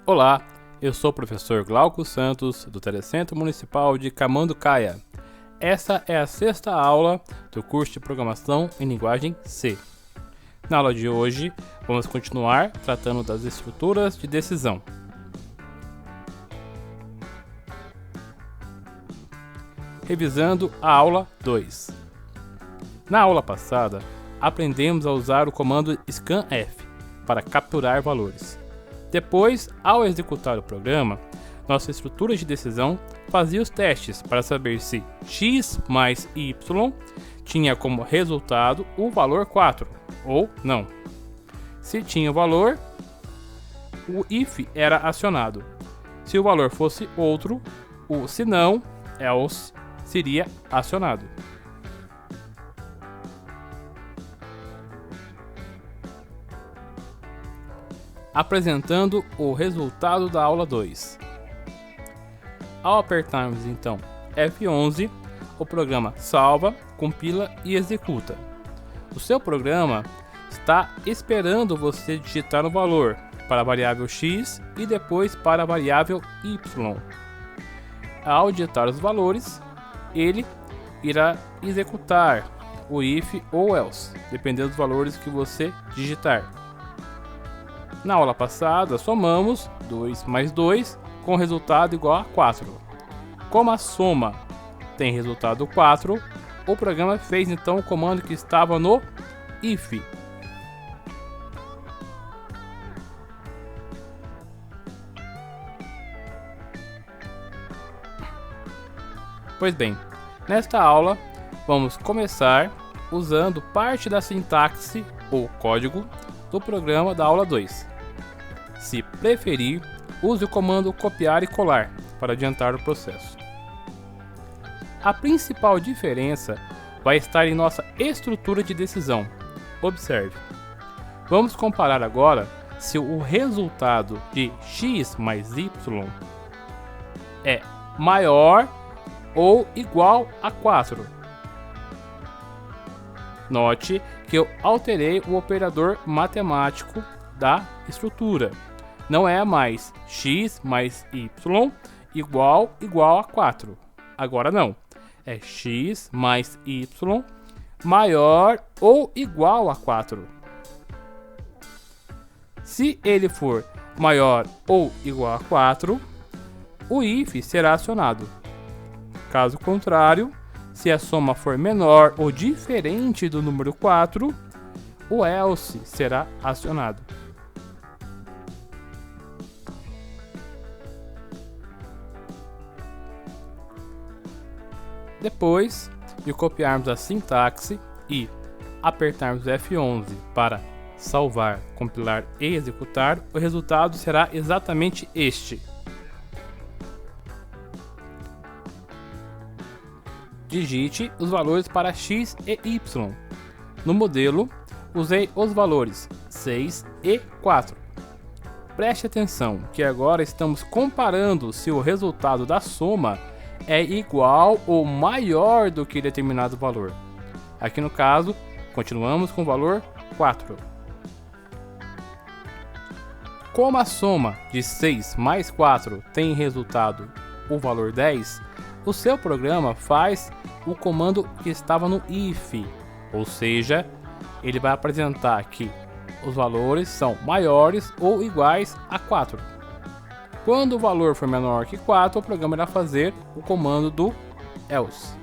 Olá, eu sou o professor Glauco Santos, do Telecentro Municipal de Camanducaia. Essa é a 6ª aula do curso de Programação em Linguagem C. Na aula de hoje, vamos continuar tratando das estruturas de decisão. Revisando a aula 2. Na aula passada, aprendemos a usar o comando scanf para capturar valores. Depois, ao executar o programa, nossa estrutura de decisão fazia os testes para saber se x mais y tinha como resultado o valor 4 ou não. Se tinha o valor, o if era acionado. Se o valor fosse outro, o se não, else seria acionado. Apresentando o resultado da aula 2. Ao apertarmos então F11, o programa salva, compila e executa. O seu programa está esperando você digitar o valor para a variável x e depois para a variável y. Ao digitar os valores, ele irá executar o if ou else, dependendo dos valores que você digitar. Na aula passada, somamos 2 mais 2 com resultado igual a 4. Como a soma tem resultado 4, o programa fez então o comando que estava no if. Pois bem, nesta aula vamos começar usando parte da sintaxe ou código do programa da aula 2. Se preferir, use o comando copiar e colar para adiantar o processo. A principal diferença vai estar em nossa estrutura de decisão. Observe. Vamos comparar agora se o resultado de x mais y é maior ou igual a 4. Note que eu alterei o operador matemático da estrutura. Não é mais x mais y igual a 4. Agora não. É x mais y maior ou igual a 4. Se ele for maior ou igual a 4, o if será acionado. Caso contrário, se a soma for menor ou diferente do número 4, o else será acionado. Depois de copiarmos a sintaxe e apertarmos F11 para salvar, compilar e executar, o resultado será exatamente este. Digite os valores para x e y. No modelo, usei os valores 6 e 4. Preste atenção que agora estamos comparando se o resultado da soma é igual ou maior do que determinado valor. Aqui no caso, continuamos com o valor 4. Como a soma de 6 mais 4 tem resultado o valor 10, o seu programa faz o comando que estava no if, ou seja, ele vai apresentar que os valores são maiores ou iguais a 4. Quando o valor for menor que 4, o programa irá fazer o comando do else.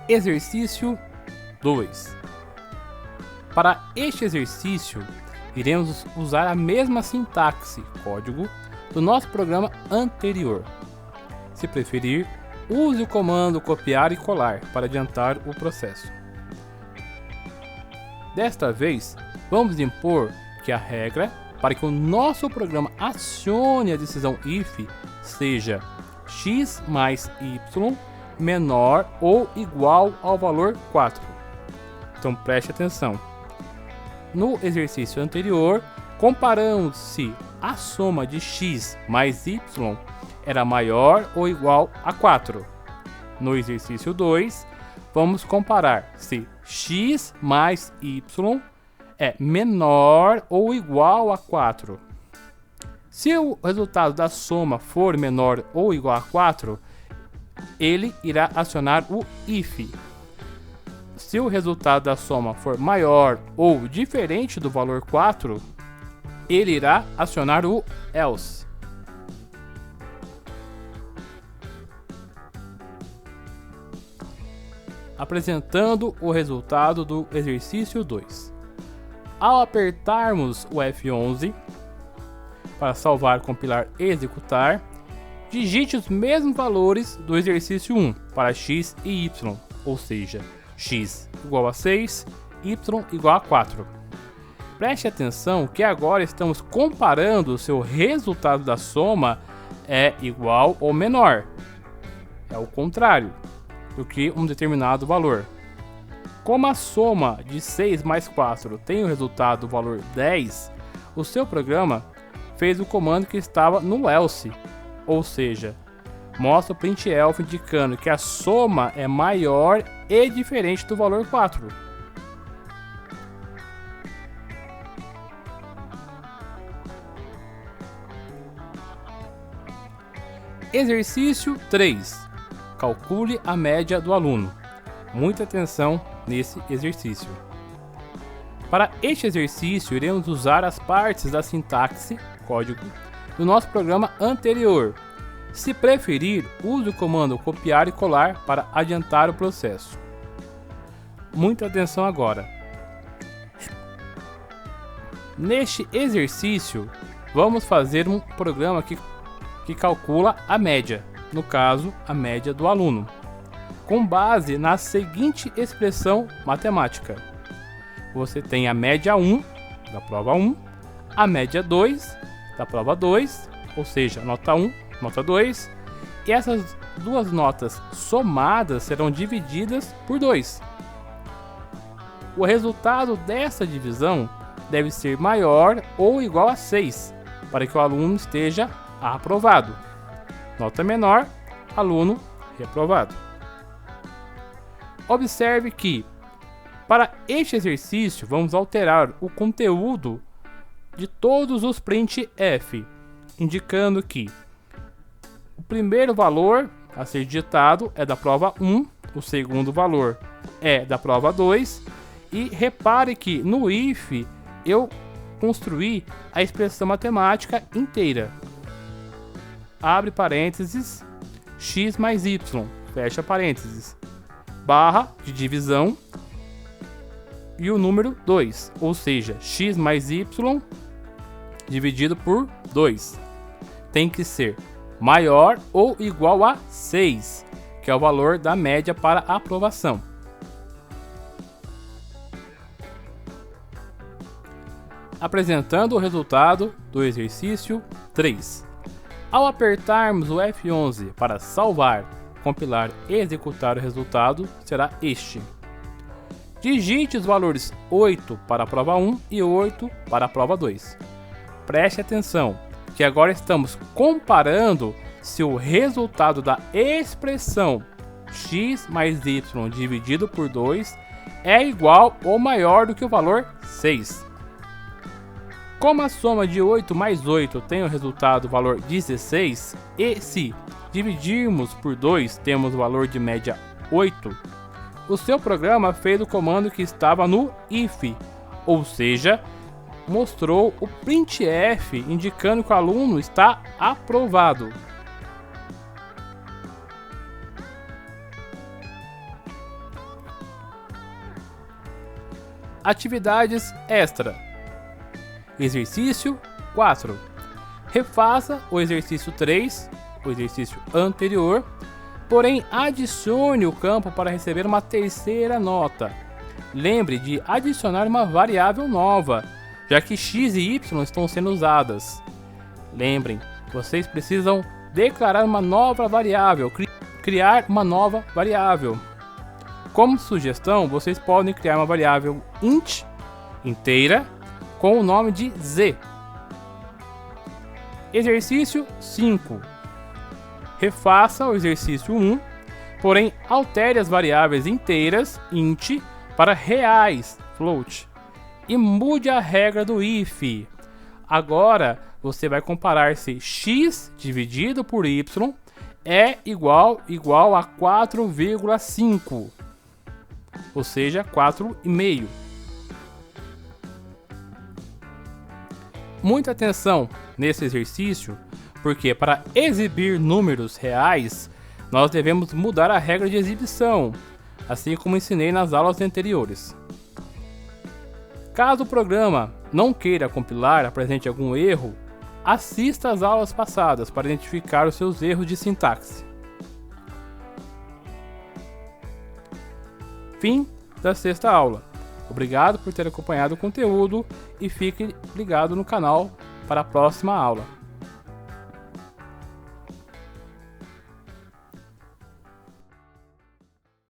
Exercício 2. Para este exercício, iremos usar a mesma sintaxe, código, do nosso programa anterior. Se preferir, use o comando copiar e colar para adiantar o processo. Desta vez, vamos impor que a regra para que o nosso programa acione a decisão if seja x mais y menor ou igual ao valor 4. Então preste atenção. No exercício anterior, comparamos se a soma de x mais y era maior ou igual a 4. No exercício 2, vamos comparar se x mais y é menor ou igual a 4. Se o resultado da soma for menor ou igual a 4, ele irá acionar o if. Se o resultado da soma for maior ou diferente do valor 4, ele irá acionar o else. Apresentando o resultado do exercício 2. Ao apertarmos o F11 para salvar, compilar e executar, digite os mesmos valores do exercício 1 para x e y, ou seja, x igual a 6, y igual a 4. Preste atenção que agora estamos comparando se o resultado da soma é igual ou menor. É o contrário do que um determinado valor. Como a soma de 6 mais 4 tem o resultado do valor 10, o seu programa fez o comando que estava no else, ou seja, mostra o printf indicando que a soma é maior e diferente do valor 4. Exercício 3. Calcule a média do aluno. Muita atenção nesse exercício. Para este exercício, iremos usar as partes da sintaxe, código, do nosso programa anterior. Se preferir, use o comando copiar e colar para adiantar o processo. Muita atenção agora. Neste exercício, vamos fazer um programa que calcula a média, no caso, a média do aluno, com base na seguinte expressão matemática. Você tem a média 1 da prova 1, a média 2 da prova 2, ou seja, nota 1, nota 2, e essas duas notas somadas serão divididas por 2. O resultado dessa divisão deve ser maior ou igual a 6, para que o aluno esteja aprovado. Nota menor, aluno reprovado. Observe que, para este exercício, vamos alterar o conteúdo de todos os printf, indicando que o primeiro valor a ser digitado é da prova 1, o segundo valor é da prova 2, e repare que no if eu construí a expressão matemática inteira. Abre parênteses, x mais y, fecha parênteses, barra de divisão e o número 2, ou seja, x mais y dividido por 2. Tem que ser maior ou igual a 6, que é o valor da média para aprovação. Apresentando o resultado do exercício 3. Ao apertarmos o F11 para salvar, compilar e executar o resultado, será este. Digite os valores 8 para a prova 1 e 8 para a prova 2. Preste atenção que agora estamos comparando se o resultado da expressão x mais y dividido por 2 é igual ou maior do que o valor 6. Como a soma de 8 mais 8 tem o resultado valor 16, e se dividirmos por 2 temos o valor de média 8, o seu programa fez o comando que estava no if, ou seja, mostrou o printf indicando que o aluno está aprovado. Atividades extra. Exercício 4. Refaça o exercício 3, o exercício anterior, porém adicione o campo para receber uma terceira nota. Lembre de adicionar uma variável nova, já que x e y estão sendo usadas. Lembrem, vocês precisam declarar uma nova variável, criar uma nova variável. Como sugestão, vocês podem criar uma variável int inteira com o nome de z. Exercício 5. Refaça o exercício 1, porém altere as variáveis inteiras, int, para reais, float, e mude a regra do if. Agora você vai comparar se x dividido por y é igual a 4,5, ou seja, 4,5. Muita atenção nesse exercício, porque para exibir números reais, nós devemos mudar a regra de exibição, assim como ensinei nas aulas anteriores. Caso o programa não queira compilar, apresente algum erro, assista às aulas passadas para identificar os seus erros de sintaxe. Fim da 6ª aula. Obrigado por ter acompanhado o conteúdo e fique ligado no canal para a próxima aula.